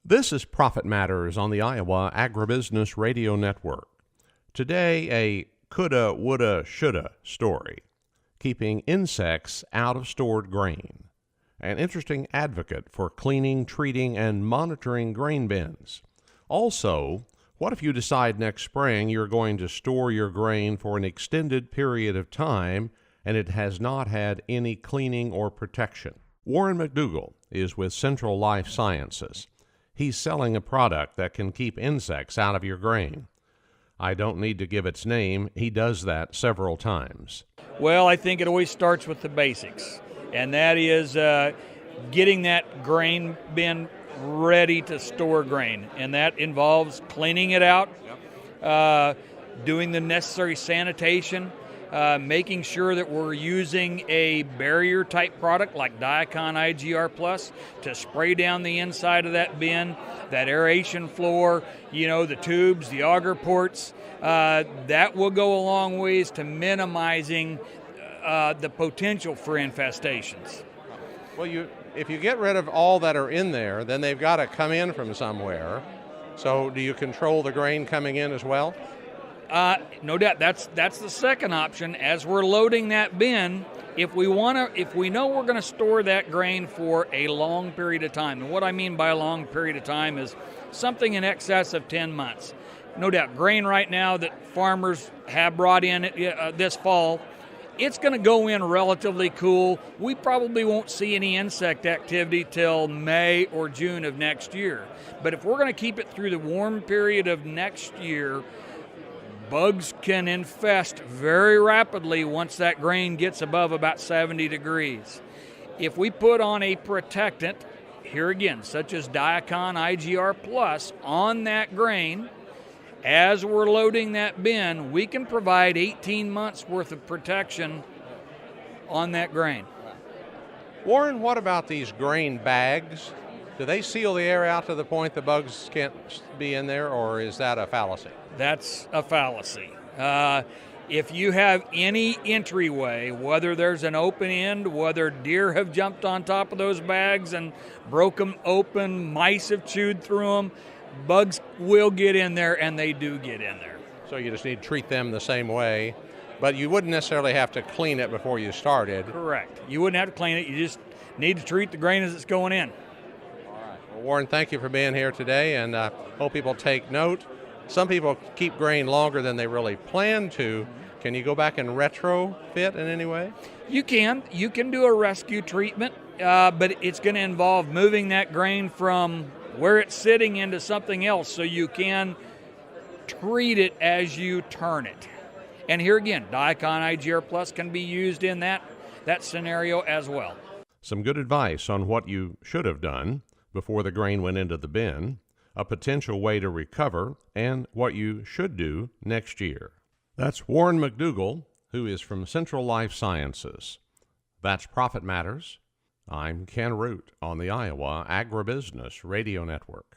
This is Profit Matters on the Iowa Agribusiness Radio Network. Today, a coulda, woulda, shoulda story, keeping insects out of stored grain. An interesting advocate for cleaning, treating, and monitoring grain bins. Also, what if you decide next spring you're going to store your grain for an extended period of time and it has not had any cleaning or protection? Warren McDougall is with Central Life Sciences. He's selling a product that can keep insects out of your grain. I don't need to give its name. He does that several times. Well, I think it always starts with the basics, and that is getting that grain bin ready to store grain, and that involves cleaning it out, doing the necessary sanitation, making sure that we're using a barrier type product like Diacon IGR Plus to spray down the inside of that bin, that aeration floor, the tubes, the auger ports. That will go a long ways to minimizing the potential for infestations. Well, if you get rid of all that are in there, then they've got to come in from somewhere. So do you control the grain coming in as well? No doubt. That's the second option. As we're loading that bin, if we know we're going to store that grain for a long period of time, and what I mean by a long period of time is something in excess of 10 months. No doubt, grain right now that farmers have brought in this fall, it's going to go in relatively cool. We probably won't see any insect activity till May or June of next year. But if we're going to keep it through the warm period of next year, bugs can infest very rapidly once that grain gets above about 70 degrees. If we put on a protectant, here again, such as Diacon IGR Plus, on that grain, as we're loading that bin, we can provide 18 months worth of protection on that grain. Warren, what about these grain bags? Do they seal the air out to the point the bugs can't be in there, or is that a fallacy? That's a fallacy. If you have any entryway, whether there's an open end, whether deer have jumped on top of those bags and broke them open, mice have chewed through them, bugs will get in there, and they do get in there. So you just need to treat them the same way, but you wouldn't necessarily have to clean it before you started. Correct. You wouldn't have to clean it. You just need to treat the grain as it's going in. Well, Warren, thank you for being here today, and I hope people take note. Some people keep grain longer than they really plan to. Can you go back and retrofit in any way? You can. You can do a rescue treatment, but it's going to involve moving that grain from where it's sitting into something else so you can treat it as you turn it. And here again, Diacon IGR Plus can be used in that scenario as well. Some good advice on what you should have done before the grain went into the bin, a potential way to recover, and what you should do next year. That's Warren McDougall, who is from Central Life Sciences. That's Profit Matters. I'm Ken Root on the Iowa Agribusiness Radio Network.